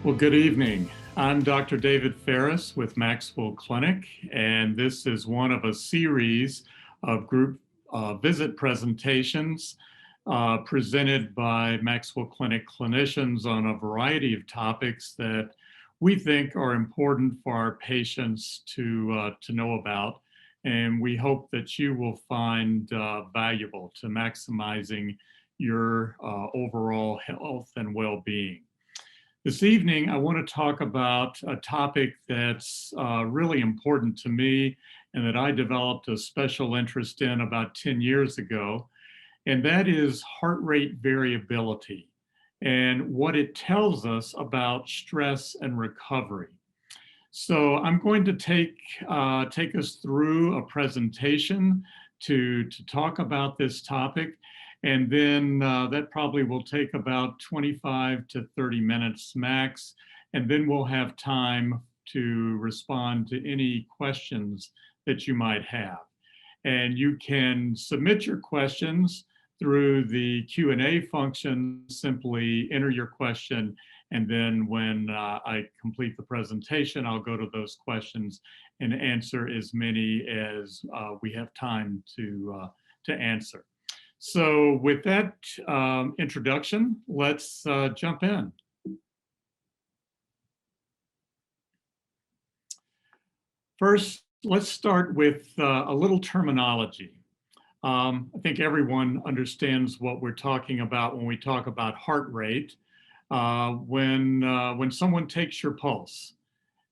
Well, good evening. I'm Dr. David Ferris with MaxWell Clinic, and this is one of a series of group visit presentations presented by MaxWell Clinic clinicians on a variety of topics that we think are important for our patients to know about, and we hope that you will find valuable to maximizing your overall health and well-being. This evening, I want to talk about a topic that's really important to me and that I developed a special interest in about 10 years ago, and that is heart rate variability and what it tells us about stress and recovery. So I'm going to take us through a presentation to talk about this topic. And then that probably will take about 25 to 30 minutes max. And then we'll have time to respond to any questions that you might have. And you can submit your questions through the Q&A function. Simply enter your question. And then when I complete the presentation, I'll go to those questions and answer as many as we have time to answer. So with that introduction, let's jump in. First, let's start with a little terminology. I think everyone understands what we're talking about when we talk about heart rate. When someone takes your pulse,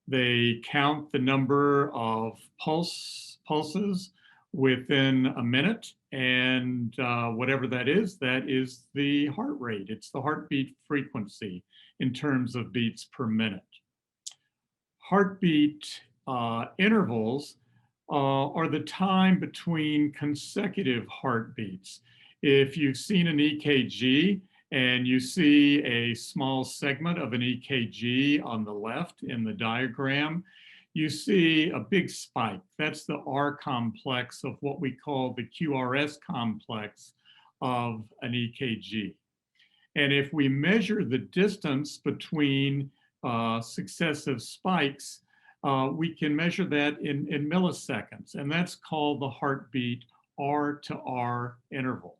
they count the number of pulses within a minute, and whatever that is the heart rate. It's the heartbeat frequency in terms of beats per minute. Heartbeat intervals are the time between consecutive heartbeats. If you've seen an EKG and you see a small segment of an EKG on the left in the diagram, you see a big spike. That's the R complex of what we call the QRS complex of an EKG. And if we measure the distance between successive spikes, we can measure that in milliseconds, and that's called the heartbeat R to R interval.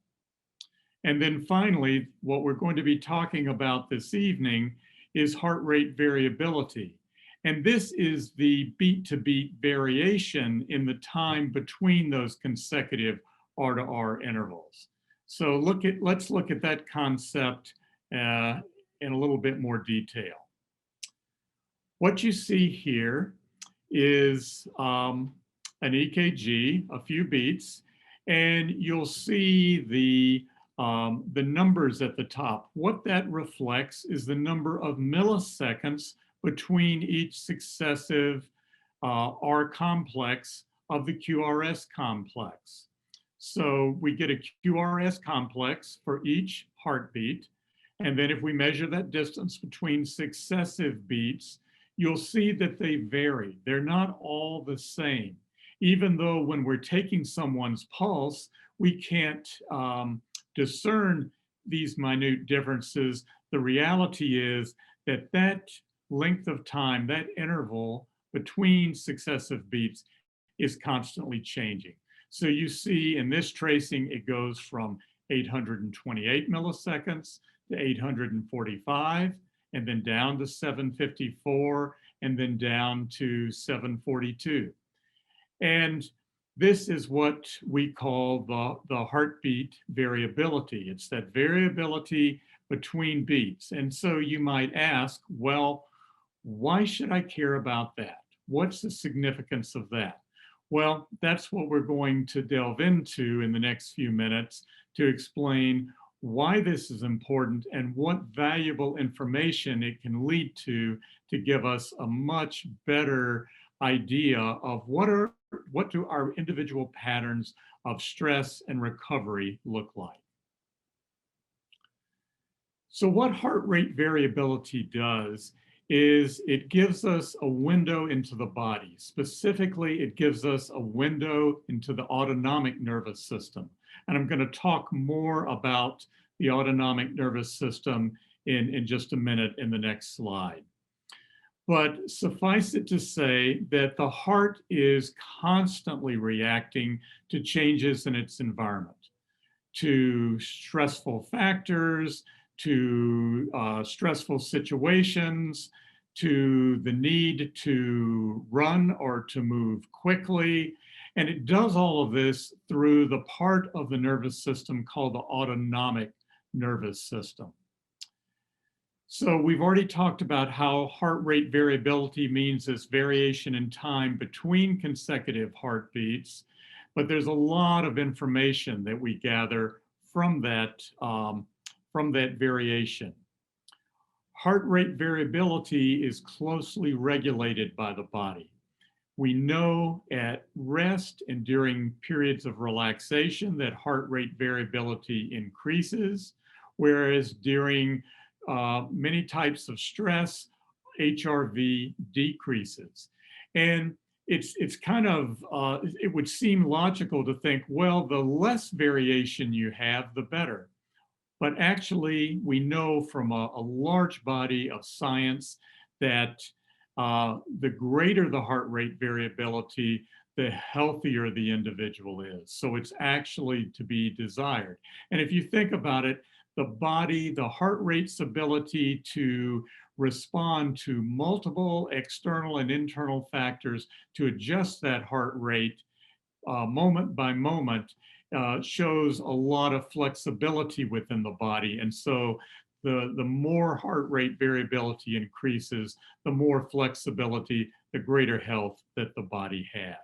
And then finally, what we're going to be talking about this evening is heart rate variability. And this is the beat-to-beat variation in the time between those consecutive R to R intervals. So let's look at that concept in a little bit more detail. What you see here is an EKG, a few beats, and you'll see the numbers at the top. What that reflects is the number of milliseconds between each successive R complex of the QRS complex. So we get a QRS complex for each heartbeat. And then if we measure that distance between successive beats, you'll see that they vary. They're not all the same. Even though when we're taking someone's pulse, we can't discern these minute differences, the reality is that that length of time, that interval between successive beats is constantly changing. So you see in this tracing, it goes from 828 milliseconds to 845, and then down to 754, and then down to 742. And this is what we call the heartbeat variability. It's that variability between beats. And so you might ask, well, why should I care about that? What's the significance of that? Well, that's what we're going to delve into in the next few minutes to explain why this is important and what valuable information it can lead to give us a much better idea of what do our individual patterns of stress and recovery look like. So what heart rate variability does is it gives us a window into the body. Specifically, it gives us a window into the autonomic nervous system. And I'm going to talk more about the autonomic nervous system in just a minute in the next slide. But suffice it to say that the heart is constantly reacting to changes in its environment, to stressful factors, to stressful situations, to the need to run or to move quickly. And it does all of this through the part of the nervous system called the autonomic nervous system. So we've already talked about how heart rate variability means this variation in time between consecutive heartbeats, but there's a lot of information that we gather from that variation. Heart rate variability is closely regulated by the body. We know at rest and during periods of relaxation that heart rate variability increases, whereas during many types of stress, HRV decreases. And it's kind of, it would seem logical to think, well, the less variation you have, the better. But actually, we know from a large body of science that the greater the heart rate variability, the healthier the individual is. So it's actually to be desired. And if you think about it, the body, the heart rate's ability to respond to multiple external and internal factors to adjust that heart rate moment by moment shows a lot of flexibility within the body. And so the more heart rate variability increases, the more flexibility, the greater health that the body has.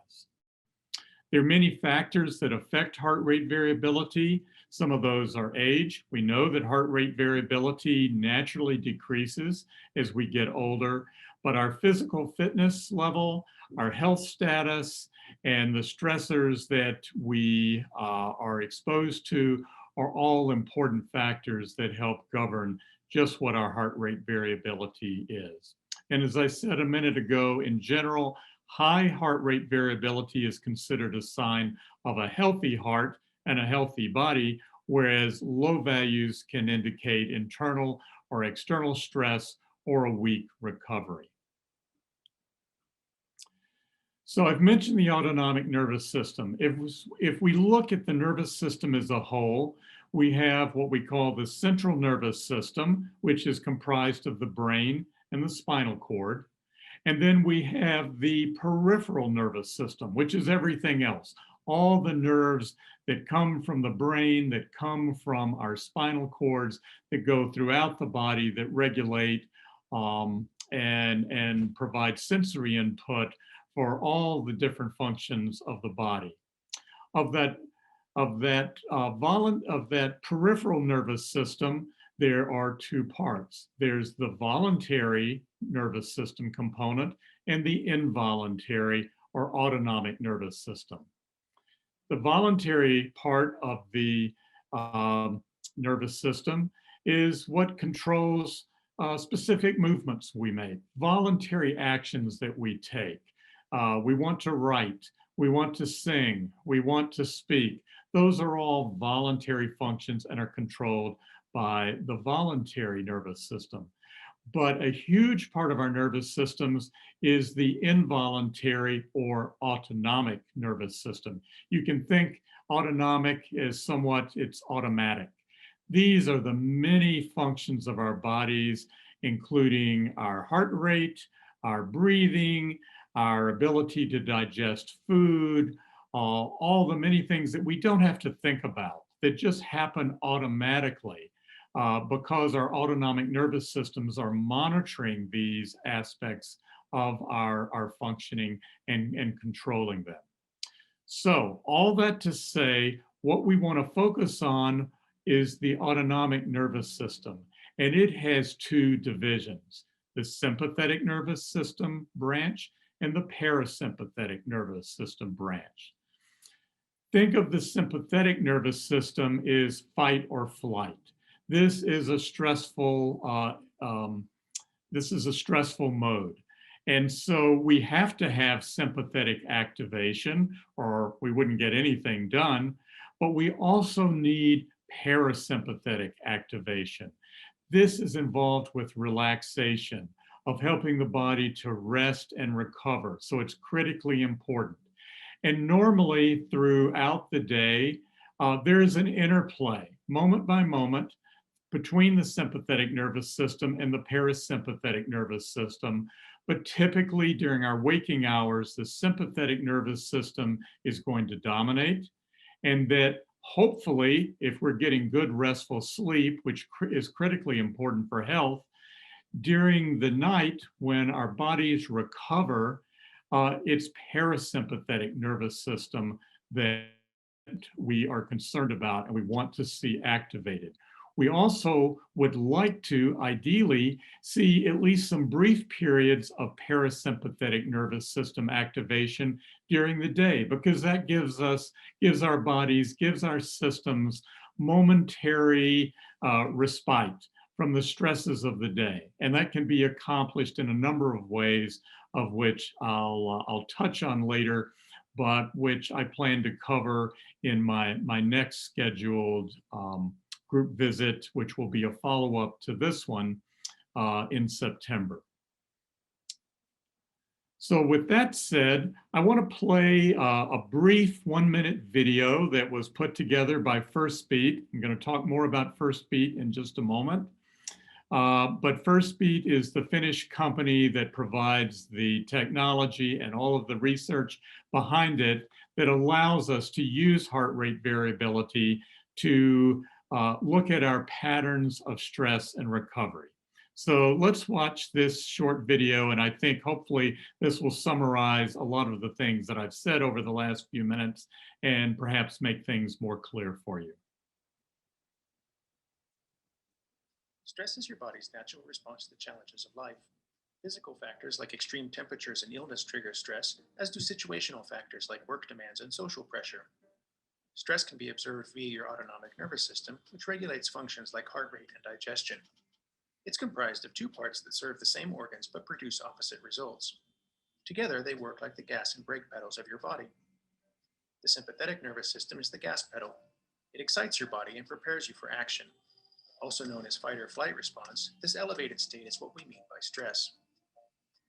There are many factors that affect heart rate variability. Some of those are age. We know that heart rate variability naturally decreases as we get older, but our physical fitness level, our health status, and the stressors that we are exposed to are all important factors that help govern just what our heart rate variability is. And as I said a minute ago, in general, high heart rate variability is considered a sign of a healthy heart and a healthy body, whereas low values can indicate internal or external stress or a weak recovery. So I've mentioned the autonomic nervous system. If we look at the nervous system as a whole, we have what we call the central nervous system, which is comprised of the brain and the spinal cord. And then we have the peripheral nervous system, which is everything else. All the nerves that come from the brain, that come from our spinal cords, that go throughout the body, that regulate and provide sensory input for all the different functions of the body. Of that peripheral nervous system, there are two parts. There's the voluntary nervous system component and the involuntary or autonomic nervous system. The voluntary part of the nervous system is what controls specific movements we make, voluntary actions that we take. We want to write, we want to sing, we want to speak. Those are all voluntary functions and are controlled by the voluntary nervous system. But a huge part of our nervous systems is the involuntary or autonomic nervous system. You can think autonomic as somewhat, it's automatic. These are the many functions of our bodies, including our heart rate, our breathing, our ability to digest food, all the many things that we don't have to think about, that just happen automatically because our autonomic nervous systems are monitoring these aspects of our functioning and controlling them. So all that to say, what we want to focus on is the autonomic nervous system, and it has two divisions, the sympathetic nervous system branch and the parasympathetic nervous system branch. Think of the sympathetic nervous system as fight or flight. This is a stressful mode. And so we have to have sympathetic activation or we wouldn't get anything done, but we also need parasympathetic activation. This is involved with relaxation, of helping the body to rest and recover. So it's critically important. And normally throughout the day, there is an interplay, moment by moment, between the sympathetic nervous system and the parasympathetic nervous system. But typically during our waking hours, the sympathetic nervous system is going to dominate. And that hopefully, if we're getting good restful sleep, which is critically important for health, during the night when our bodies recover, it's parasympathetic nervous system that we are concerned about and we want to see activated. We also would like to ideally see at least some brief periods of parasympathetic nervous system activation during the day, because that gives our bodies, gives our systems momentary respite from the stresses of the day. And that can be accomplished in a number of ways, of which I'll touch on later, but which I plan to cover in my next scheduled group visit, which will be a follow-up to this one in September. So with that said, I want to play a brief 1-minute video that was put together by Firstbeat. I'm going to talk more about Firstbeat in just a moment. But Firstbeat is the Finnish company that provides the technology and all of the research behind it that allows us to use heart rate variability to look at our patterns of stress and recovery. So let's watch this short video, and I think hopefully this will summarize a lot of the things that I've said over the last few minutes and perhaps make things more clear for you. Stress is your body's natural response to the challenges of life. Physical factors like extreme temperatures and illness trigger stress, as do situational factors like work demands and social pressure. Stress can be observed via your autonomic nervous system, which regulates functions like heart rate and digestion. It's comprised of two parts that serve the same organs but produce opposite results. Together, they work like the gas and brake pedals of your body. The sympathetic nervous system is the gas pedal. It excites your body and prepares you for action. Also known as fight or flight response, this elevated state is what we mean by stress.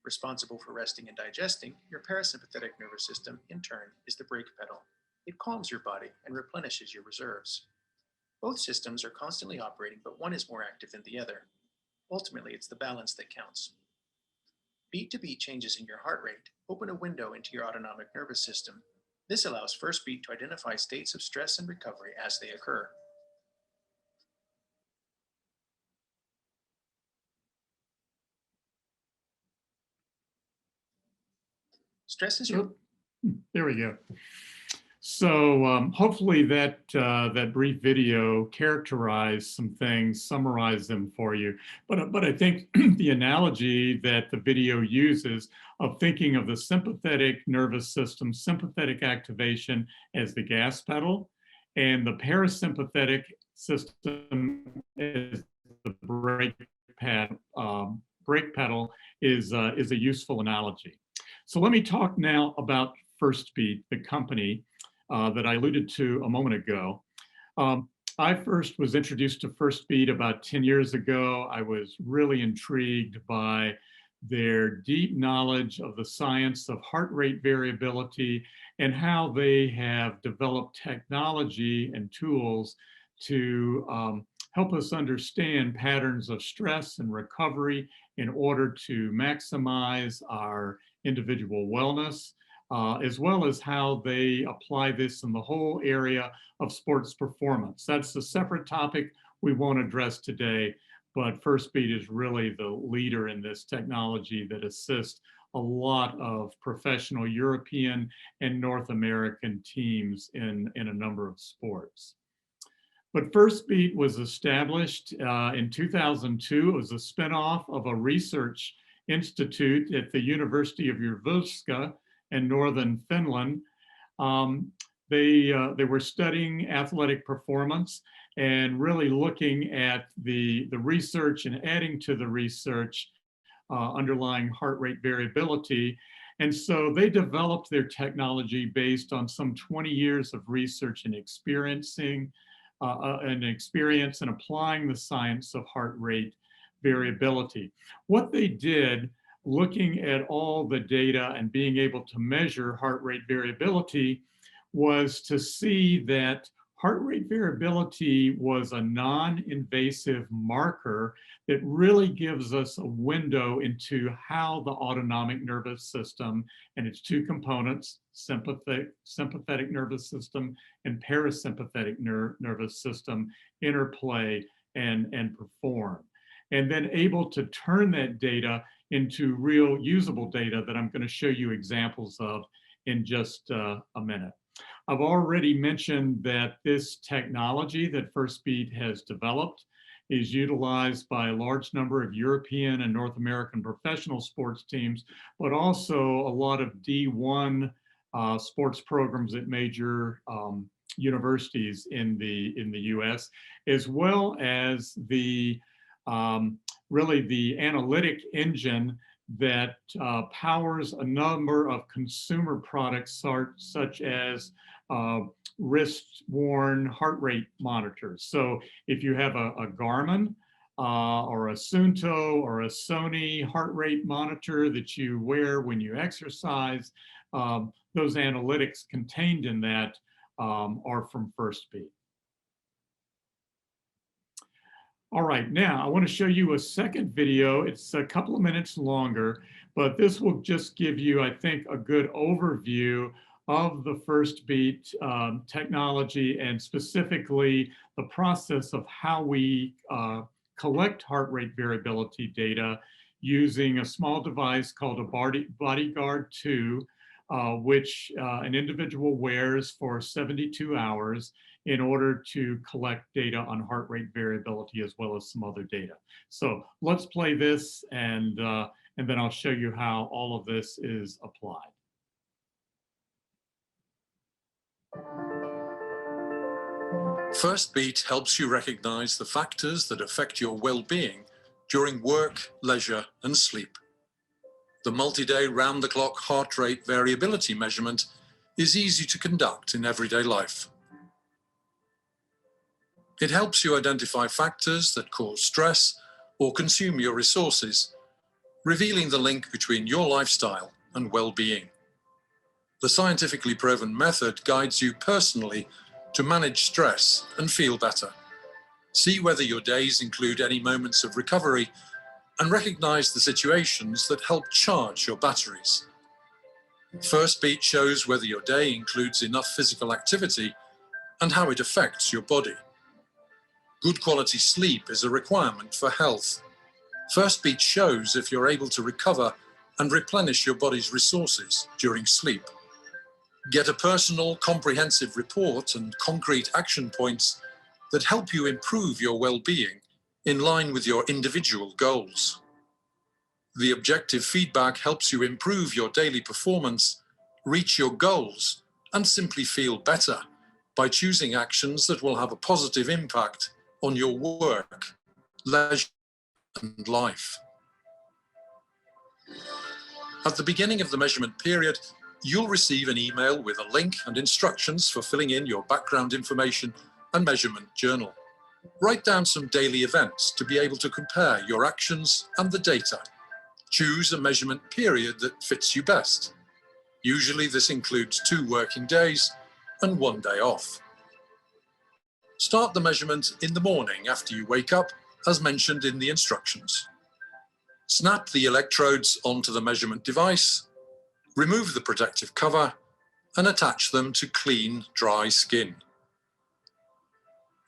Responsible for resting and digesting, your parasympathetic nervous system, in turn, is the brake pedal. It calms your body and replenishes your reserves. Both systems are constantly operating, but one is more active than the other. Ultimately, it's the balance that counts. Beat-to-beat changes in your heart rate open a window into your autonomic nervous system. This allows Firstbeat to identify states of stress and recovery as they occur. Stress is your... There we go. So hopefully that brief video characterized some things, summarized them for you. But I think the analogy that the video uses of thinking of the sympathetic nervous system, sympathetic activation as the gas pedal, and the parasympathetic system as the brake pedal is a useful analogy. So let me talk now about Firstbeat, the company that I alluded to a moment ago. I first was introduced to Firstbeat about 10 years ago. I was really intrigued by their deep knowledge of the science of heart rate variability and how they have developed technology and tools to help us understand patterns of stress and recovery in order to maximize our individual wellness, as well as how they apply this in the whole area of sports performance. That's a separate topic we won't address today, but Firstbeat is really the leader in this technology that assists a lot of professional European and North American teams in a number of sports. But Firstbeat was established in 2002. It was a spinoff of a research institute at the University of Jyväskylä in northern Finland. They were studying athletic performance and really looking at the research and adding to the research underlying heart rate variability. And so they developed their technology based on some 20 years of research and experience and applying the science of heart rate variability. What they did, looking at all the data and being able to measure heart rate variability, was to see that heart rate variability was a non-invasive marker that really gives us a window into how the autonomic nervous system and its two components, sympathetic nervous system and parasympathetic nervous system, interplay and perform. And then able to turn that data into real usable data that I'm going to show you examples of in just a minute. I've already mentioned that this technology that Firstbeat has developed is utilized by a large number of European and North American professional sports teams, but also a lot of D1 sports programs at major universities in the US, as well as the really the analytic engine that powers a number of consumer products such as wrist-worn heart rate monitors. So if you have a Garmin or a Suunto or a Sony heart rate monitor that you wear when you exercise, those analytics contained in that are from Firstbeat. All right, now I want to show you a second video. It's a couple of minutes longer, but this will just give you, I think, a good overview of the Firstbeat technology and specifically the process of how we collect heart rate variability data using a small device called a Bodyguard 2, which an individual wears for 72 hours in order to collect data on heart rate variability as well as some other data. So let's play this and then I'll show you how all of this is applied. Firstbeat helps you recognize the factors that affect your well-being during work, leisure, and sleep. The multi-day round-the-clock heart rate variability measurement is easy to conduct in everyday life. It helps you identify factors that cause stress or consume your resources, revealing the link between your lifestyle and well-being. The scientifically proven method guides you personally to manage stress and feel better. See whether your days include any moments of recovery and recognize the situations that help charge your batteries. Firstbeat shows whether your day includes enough physical activity and how it affects your body. Good quality sleep is a requirement for health. Firstbeat shows if you're able to recover and replenish your body's resources during sleep. Get a personal, comprehensive report and concrete action points that help you improve your well-being in line with your individual goals. The objective feedback helps you improve your daily performance, reach your goals, and simply feel better by choosing actions that will have a positive impact on your work, leisure, and life. At the beginning of the measurement period, you'll receive an email with a link and instructions for filling in your background information and measurement journal. Write down some daily events to be able to compare your actions and the data. Choose a measurement period that fits you best. Usually this includes 2 working days and 1 day off. Start the measurement in the morning after you wake up, as mentioned in the instructions. Snap the electrodes onto the measurement device, remove the protective cover, and attach them to clean, dry skin.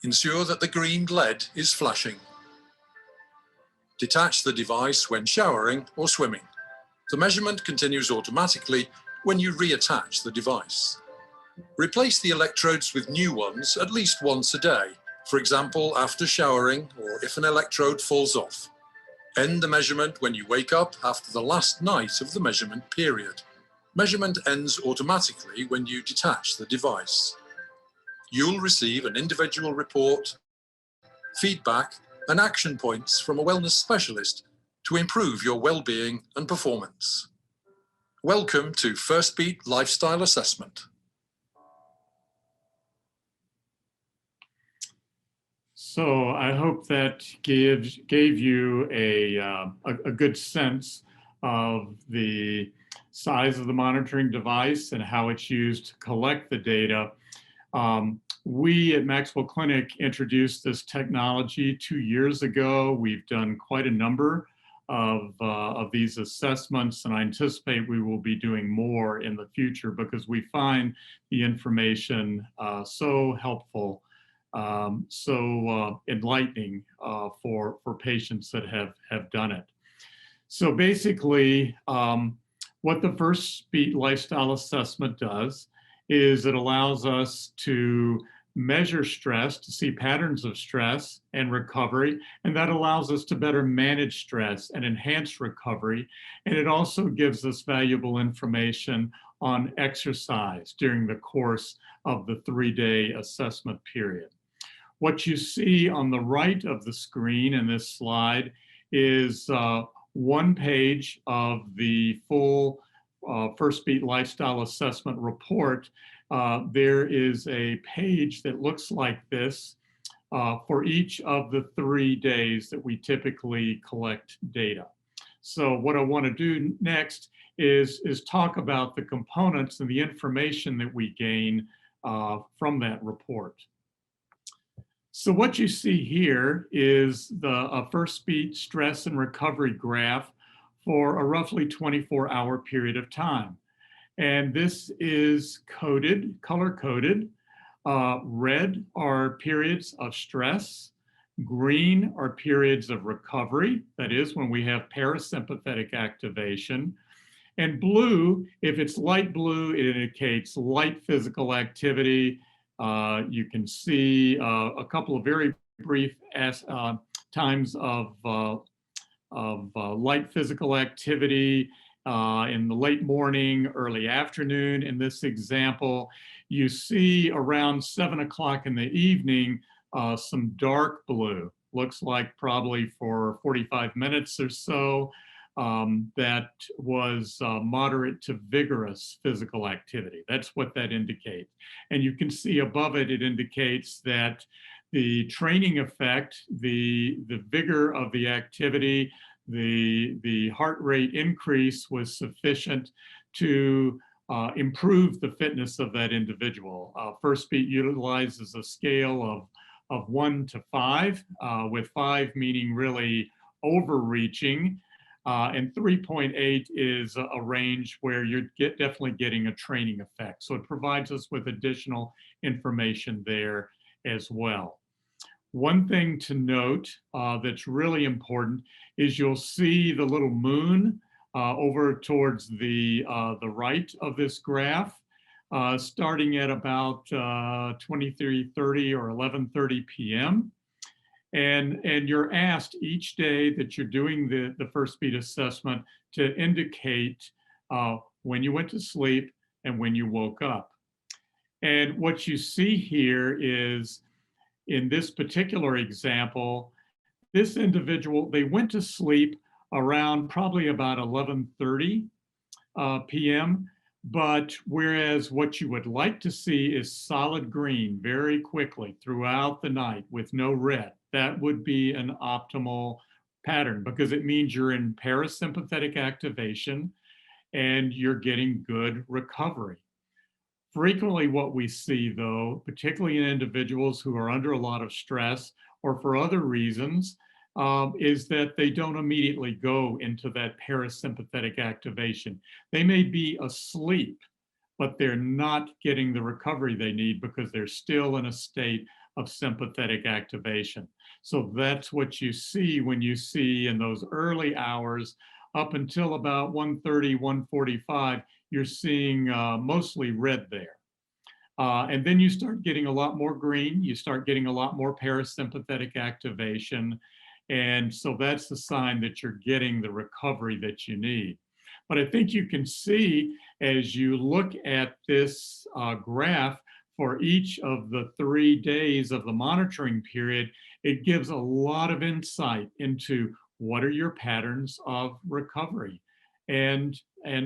Ensure that the green LED is flashing. Detach the device when showering or swimming. The measurement continues automatically when you reattach the device. Replace the electrodes with new ones at least once a day, for example, after showering or if an electrode falls off. End the measurement when you wake up after the last night of the measurement period. Measurement ends automatically when you detach the device. You'll receive an individual report, feedback, and action points from a wellness specialist to improve your well-being and performance. Welcome to Firstbeat Lifestyle Assessment. So I hope that gave you a good sense of the size of the monitoring device and how it's used to collect the data. We at MaxWell Clinic introduced this technology 2 years ago. We've done quite a number of these assessments, and I anticipate we will be doing more in the future because we find the information so helpful, so enlightening for patients that have done it. So basically, what the Firstbeat lifestyle assessment does is it allows us to measure stress, to see patterns of stress and recovery, and that allows us to better manage stress and enhance recovery. And it also gives us valuable information on exercise during the course of the 3-day assessment period. What you see on the right of the screen in this slide is one page of the full Firstbeat lifestyle assessment report. There is a page that looks like this for each of the 3 days that we typically collect data. So what I want to do next is talk about the components and the information that we gain from that report. So what you see here is a Firstbeat stress and recovery graph for a roughly 24-hour period of time. And this is coded, color-coded. Red are periods of stress. Green are periods of recovery. That is when we have parasympathetic activation. And blue, if it's light blue, it indicates light physical activity. You can see a couple of very brief times of light physical activity in the late morning, early afternoon. In this example, you see around 7 o'clock in the evening, some dark blue. Looks like probably for 45 minutes or so, that was moderate to vigorous physical activity. That's what that indicates. And you can see above it, it indicates that the training effect, the vigor of the activity, the heart rate increase was sufficient to improve the fitness of that individual. Firstbeat utilizes a scale of 1 to 5, with 5 meaning really overreaching, and 3.8 is a range where you're definitely getting a training effect. So it provides us with additional information there as well. One thing to note that's really important is you'll see the little moon over towards the right of this graph, starting at about 23:30 or 11:30 p.m. And you're asked each day that you're doing the Firstbeat assessment to indicate when you went to sleep and when you woke up. And what you see here is, in this particular example, this individual, they went to sleep around probably about 11:30 p.m. But whereas what you would like to see is solid green very quickly throughout the night with no red, that would be an optimal pattern because it means you're in parasympathetic activation and you're getting good recovery. Frequently what we see though, particularly in individuals who are under a lot of stress or for other reasons, is that they don't immediately go into that parasympathetic activation. They may be asleep, but they're not getting the recovery they need because they're still in a state of sympathetic activation. So that's what you see when you see in those early hours up until about 1:30, 1:45, you're seeing mostly red there. And then you start getting a lot more green, you start getting a lot more parasympathetic activation. And so that's the sign that you're getting the recovery that you need. But I think you can see as you look at this graph for each of the 3 days of the monitoring period, it gives a lot of insight into what are your patterns of recovery and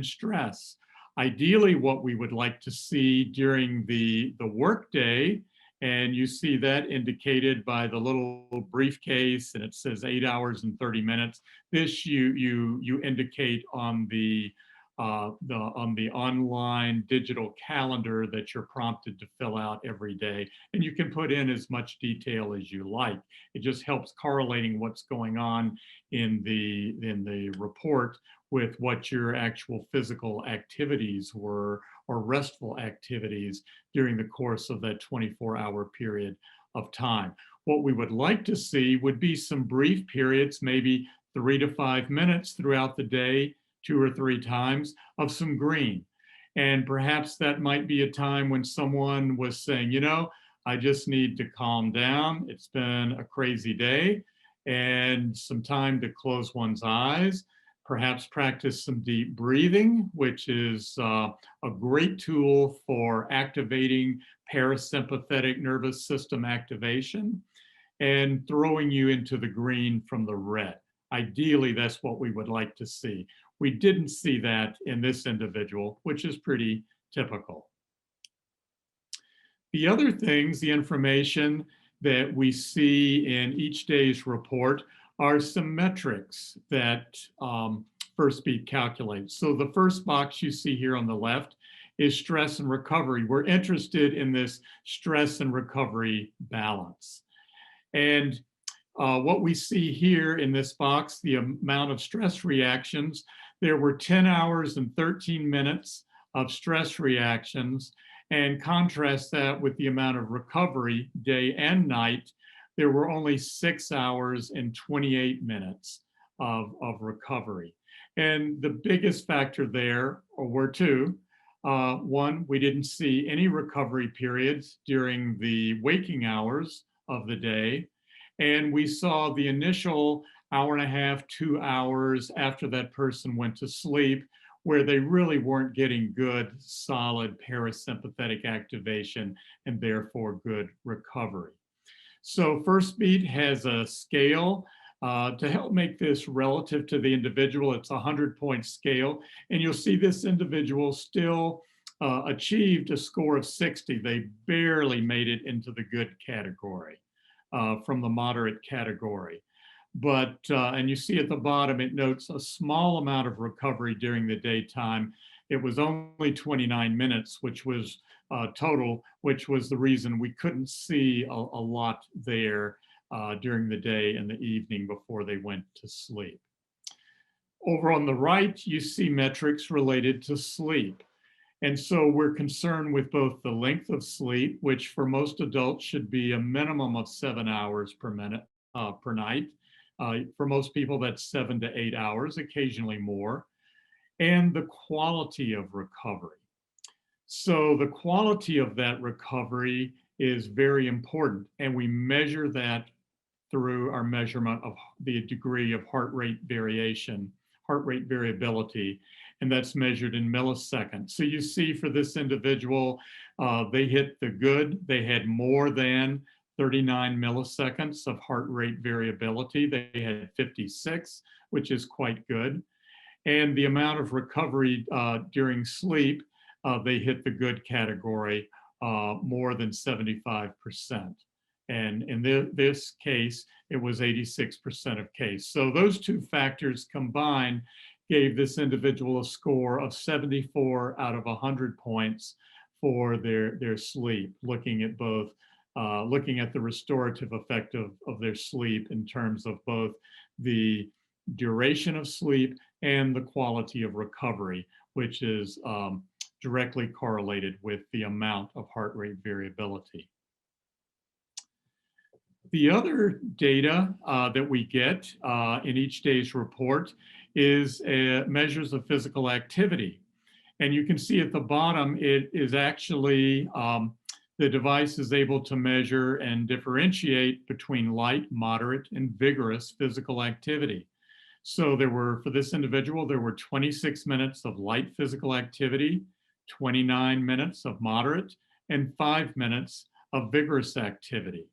stress. Ideally, what we would like to see during the work day And you see that indicated by the little briefcase, and it says 8 hours and 30 minutes. This you indicate on the online digital calendar that you're prompted to fill out every day, and you can put in as much detail as you like. It just helps correlating what's going on in the report with what your actual physical activities were, or restful activities during the course of that 24-hour period of time. What we would like to see would be some brief periods, maybe 3 to 5 minutes throughout the day, 2 or 3 times, of some green. And perhaps that might be a time when someone was saying, you know, I just need to calm down. It's been a crazy day, and some time to close one's eyes, perhaps practice some deep breathing, which is a great tool for activating parasympathetic nervous system activation and throwing you into the green from the red. Ideally, that's what we would like to see. We didn't see that in this individual, which is pretty typical. The other things, the information that we see in each day's report, are some metrics that Firstbeat calculates. So the first box you see here on the left is stress and recovery. We're interested in this stress and recovery balance. And what we see here in this box, the amount of stress reactions, there were 10 hours and 13 minutes of stress reactions, and contrast that with the amount of recovery day and night. There were only 6 hours and 28 minutes of recovery. And the biggest factor there were two. One, we didn't see any recovery periods during the waking hours of the day. And we saw the initial hour and a half, 2 hours after that person went to sleep, where they really weren't getting good, solid parasympathetic activation and therefore good recovery. So Firstbeat has a scale to help make this relative to the individual. It's a 100-point scale, and you'll see this individual still achieved a score of 60. They barely made it into the good category from the moderate category. But, and you see at the bottom, it notes a small amount of recovery during the daytime. It was only 29 minutes, which was total, which was the reason we couldn't see a lot there during the day and the evening before they went to sleep. Over on the right, you see metrics related to sleep. And so we're concerned with both the length of sleep, which for most adults should be a minimum of 7 hours per night. For most people, that's 7 to 8 hours, occasionally more, and the quality of recovery. So the quality of that recovery is very important, and we measure that through our measurement of the degree of heart rate variability, and that's measured in milliseconds. So you see for this individual, they hit the good. They had more than 39 milliseconds of heart rate variability. They had 56, which is quite good. And the amount of recovery during sleep, they hit the good category, more than 75%. And in this case, it was 86% of case. So those two factors combined gave this individual a score of 74 out of 100 points for their sleep, looking at both, looking at the restorative effect of their sleep in terms of both the duration of sleep and the quality of recovery, which is directly correlated with the amount of heart rate variability. The other data that we get in each day's report is measures of physical activity. And you can see at the bottom, it is actually, the device is able to measure and differentiate between light, moderate, and vigorous physical activity. So there were, for this individual, there were 26 minutes of light physical activity, 29 minutes of moderate, and 5 minutes of vigorous activity.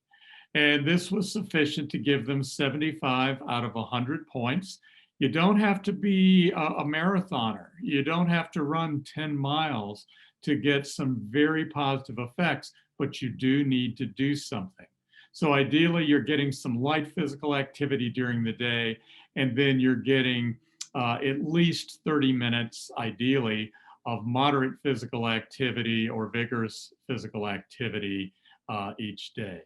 And this was sufficient to give them 75 out of 100 points. You don't have to be a marathoner. You don't have to run 10 miles to get some very positive effects, but you do need to do something. So ideally, you're getting some light physical activity during the day, and then you're getting at least 30 minutes, ideally, of moderate physical activity or vigorous physical activity each day.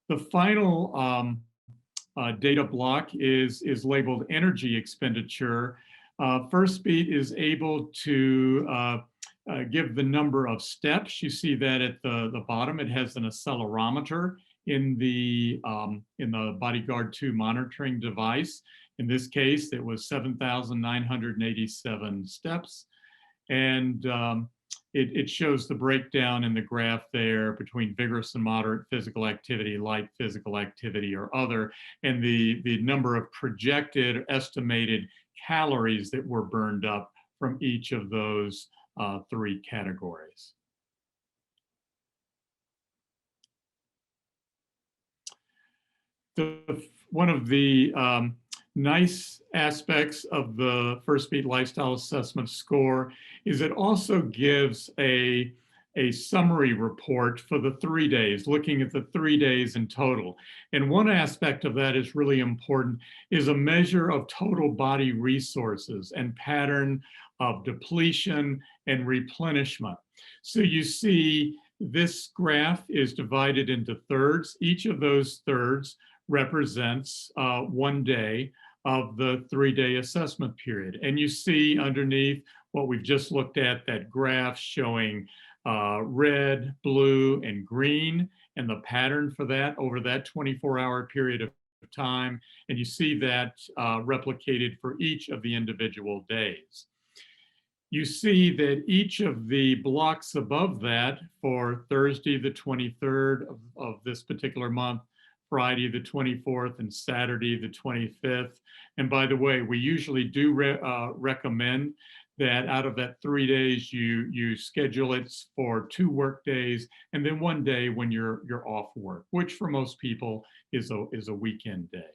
The final data block is labeled energy expenditure. Firstbeat is able to give the number of steps. You see that at the bottom. It has an accelerometer in the Bodyguard 2 monitoring device. In this case, it was 7,987 steps. And it shows the breakdown in the graph there between vigorous and moderate physical activity, light physical activity, or other, and the number of projected or estimated calories that were burned up from each of those 3 categories. One of the nice aspects of the Firstbeat Lifestyle Assessment Score is it also gives a summary report for the 3 days, looking at the 3 days in total. And one aspect of that is really important, is a measure of total body resources and pattern of depletion and replenishment. So you see this graph is divided into thirds. Each of those thirds represents 1 day of the 3-day assessment period. And you see underneath what we've just looked at, that graph showing red, blue, and green, and the pattern for that over that 24-hour period of time. And you see that replicated for each of the individual days. You see that each of the blocks above that for Thursday, the 23rd of this particular month, Friday the 24th, and Saturday the 25th. And by the way, we usually do recommend that out of that 3 days, you schedule it for 2 work days and then 1 day when you're off work, which for most people is a weekend day.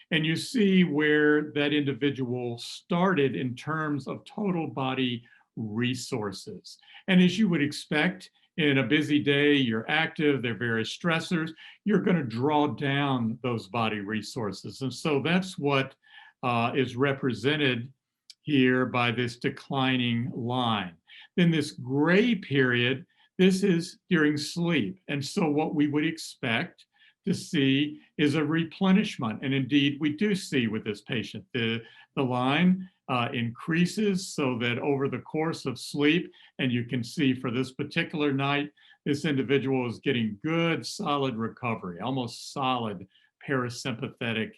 And you see where that individual started in terms of total body resources. And as you would expect, in a busy day, you're active, there are various stressors, you're going to draw down those body resources. And so that's what is represented here by this declining line. Then this gray period, this is during sleep. And so what we would expect to see is a replenishment. And indeed, we do see with this patient, the line increases so that over the course of sleep, and you can see for this particular night, this individual is getting good, solid recovery, almost solid parasympathetic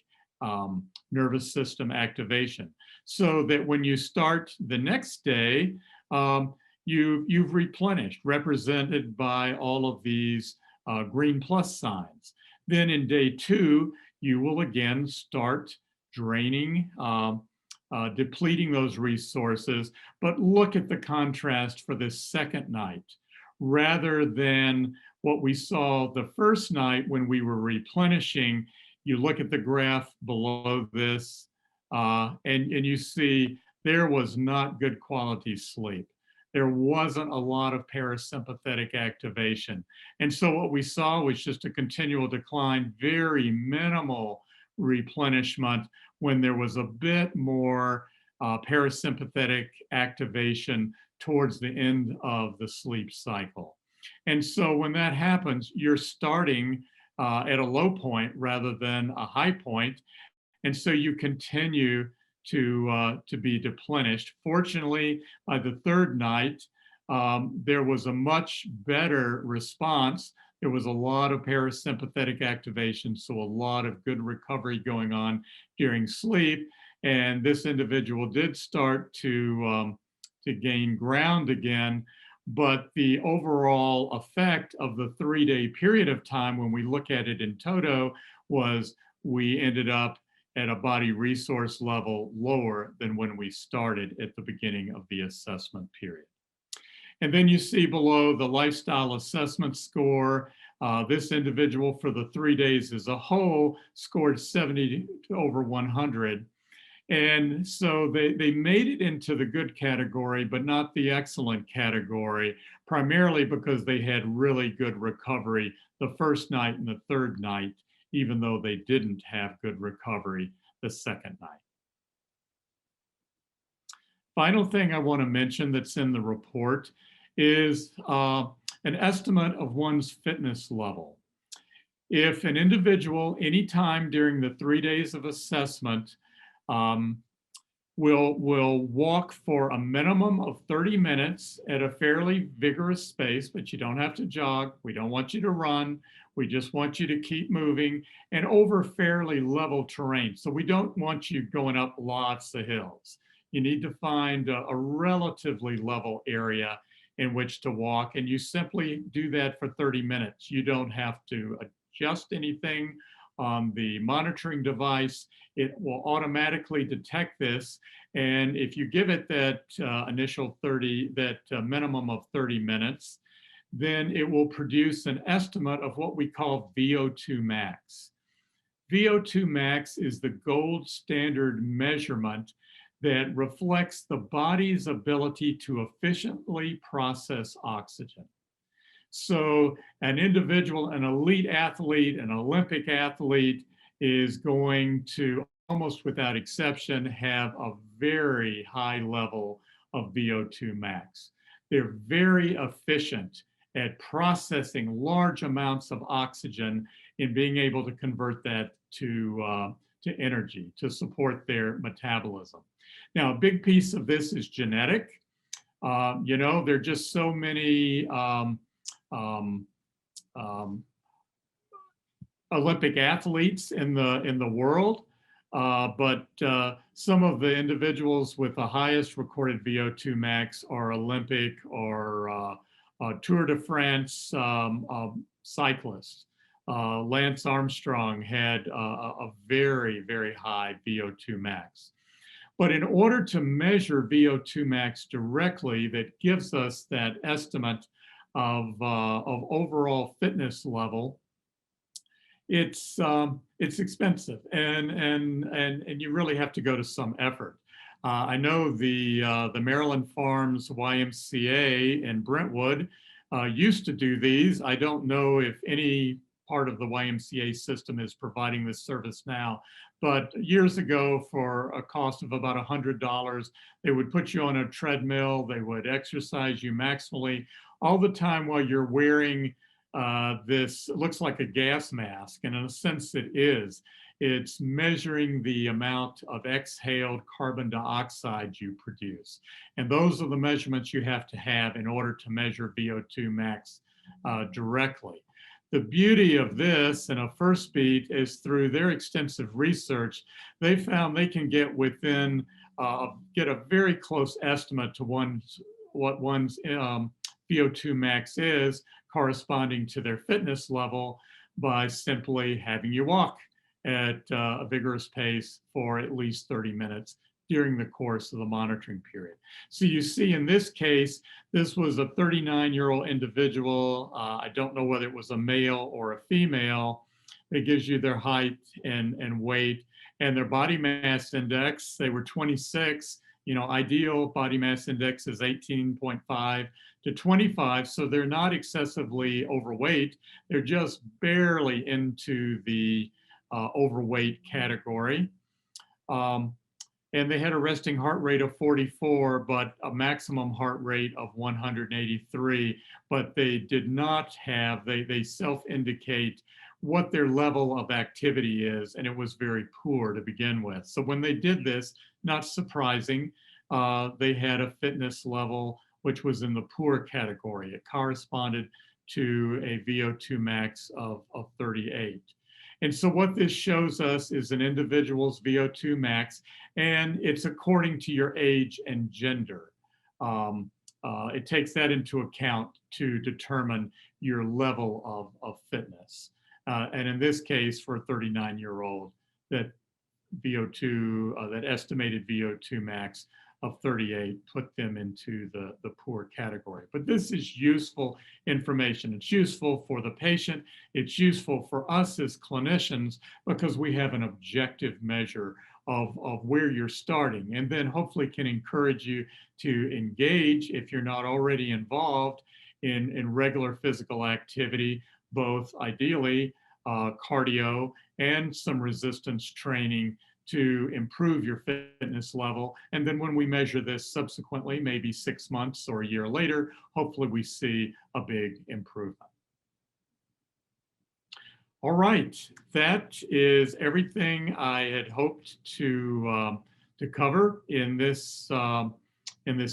nervous system activation. So that when you start the next day, you've replenished, represented by all of these green plus signs. Then in day 2, you will again start draining, depleting those resources, but look at the contrast for this second night. Rather than what we saw the first night when we were replenishing, you look at the graph below this, and you see there was not good quality sleep. There wasn't a lot of parasympathetic activation. And so what we saw was just a continual decline, very minimal replenishment when there was a bit more parasympathetic activation towards the end of the sleep cycle. And so when that happens, you're starting at a low point rather than a high point. And so you continue to be deplenished. Fortunately, by the third night, there was a much better response. There was a lot of parasympathetic activation, so a lot of good recovery going on during sleep. And this individual did start to gain ground again. But the overall effect of the 3-day period of time, when we look at it in toto, was we ended up at a body resource level lower than when we started at the beginning of the assessment period. And then you see below the lifestyle assessment score. This individual for the 3 days as a whole scored 70 over 100. And so they made it into the good category, but not the excellent category, primarily because they had really good recovery the first night and the third night, even though they didn't have good recovery the second night. Final thing I want to mention that's in the report is an estimate of one's fitness level. If an individual, anytime during the 3 days of assessment, will walk for a minimum of 30 minutes at a fairly vigorous pace, but you don't have to jog. We don't want you to run. We just want you to keep moving and over fairly level terrain. So we don't want you going up lots of hills. You need to find a relatively level area in which to walk, and you simply do that for 30 minutes. You don't have to adjust anything on the monitoring device. It will automatically detect this. And if you give it that initial minimum of 30 minutes, then it will produce an estimate of what we call VO2 max. VO2 max is the gold standard measurement that reflects the body's ability to efficiently process oxygen. So an individual, an elite athlete, an Olympic athlete is going to, almost without exception, have a very high level of VO2 max. They're very efficient at processing large amounts of oxygen and being able to convert that to energy to support their metabolism. Now, a big piece of this is genetic. You know, there are just so many Olympic athletes in the world, but some of the individuals with the highest recorded VO2 max are Olympic or Tour de France cyclists. Lance Armstrong had a very, very high VO2 max. But in order to measure VO2 max directly, that gives us that estimate of overall fitness level, it's expensive, and you really have to go to some effort. I know the Maryland Farms YMCA in Brentwood used to do these. I don't know if any part of the YMCA system is providing this service now, but years ago, for a cost of about $100, they would put you on a treadmill, they would exercise you maximally all the time while you're wearing this, it looks like a gas mask, and in a sense it is. It's measuring the amount of exhaled carbon dioxide you produce. And those are the measurements you have to have in order to measure VO2 max directly. The beauty of this and of Firstbeat is through their extensive research, they found they can get within, get a very close estimate to what one's VO2 max is, corresponding to their fitness level, by simply having you walk at a vigorous pace for at least 30 minutes during the course of the monitoring period. So you see in this case, this was a 39-year-old individual. I don't know whether it was a male or a female. It gives you their height and weight and their body mass index. They were 26. You know, ideal body mass index is 18.5 to 25. So they're not excessively overweight. They're just barely into the overweight category. And they had a resting heart rate of 44, but a maximum heart rate of 183. But they did not have, they self-indicate what their level of activity is, and it was very poor to begin with. So when they did this, not surprising, they had a fitness level which was in the poor category. It corresponded to a VO2 max of 38. And so what this shows us is an individual's VO2 max, and it's according to your age and gender. It takes that into account to determine your level of fitness. And in this case, for a 39-year-old, that VO2, that estimated VO2 max of 38 put them into the poor category. But this is useful information. It's useful for the patient. It's useful for us as clinicians because we have an objective measure of where you're starting, and then hopefully can encourage you to engage, if you're not already involved, in regular physical activity, both ideally cardio and some resistance training to improve your fitness level. And then when we measure this subsequently, maybe 6 months or a year later, hopefully we see a big improvement. All right, that is everything I had hoped to cover in this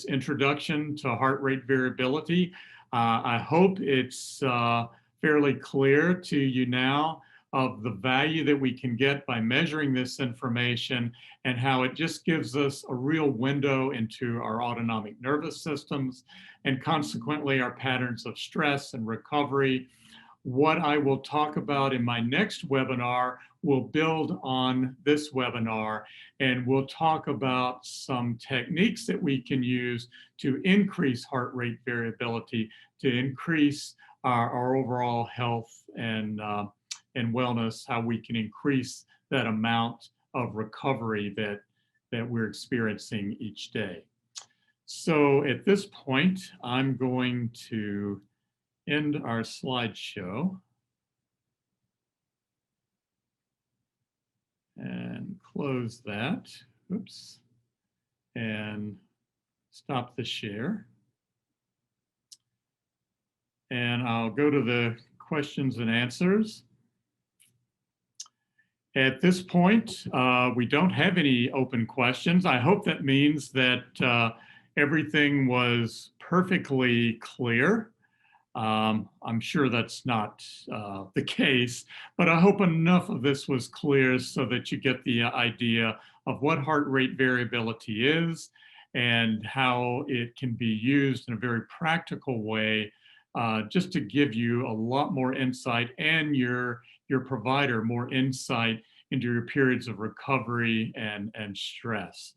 introduction to heart rate variability. I hope it's fairly clear to you now of the value that we can get by measuring this information, and how it just gives us a real window into our autonomic nervous systems and consequently our patterns of stress and recovery. What I will talk about in my next webinar will build on this webinar, and we'll talk about some techniques that we can use to increase heart rate variability, to increase our overall health and wellness, how we can increase that amount of recovery that we're experiencing each day. So at this point, I'm going to end our slideshow and close that. Oops. And stop the share. And I'll go to the questions and answers. At this point, we don't have any open questions. I hope that means that everything was perfectly clear. I'm sure that's not the case, but I hope enough of this was clear so that you get the idea of what heart rate variability is and how it can be used in a very practical way, just to give you a lot more insight, and your provider more insight into your periods of recovery and stress.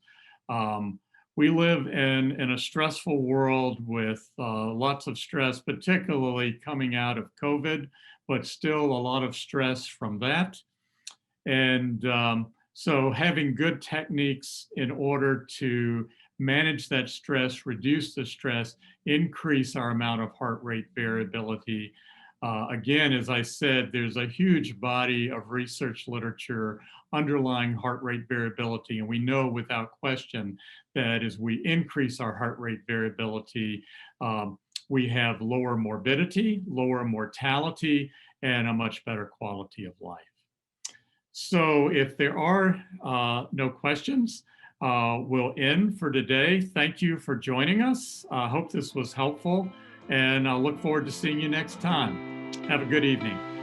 We live in a stressful world with lots of stress, particularly coming out of COVID, but still a lot of stress from that. And so having good techniques in order to manage that stress, reduce the stress, increase our amount of heart rate variability. Again, as I said, there's a huge body of research literature underlying heart rate variability. And we know without question that as we increase our heart rate variability, we have lower morbidity, lower mortality, and a much better quality of life. So if there are no questions, we'll end for today. Thank you for joining us. I hope this was helpful, and I look forward to seeing you next time. Have a good evening.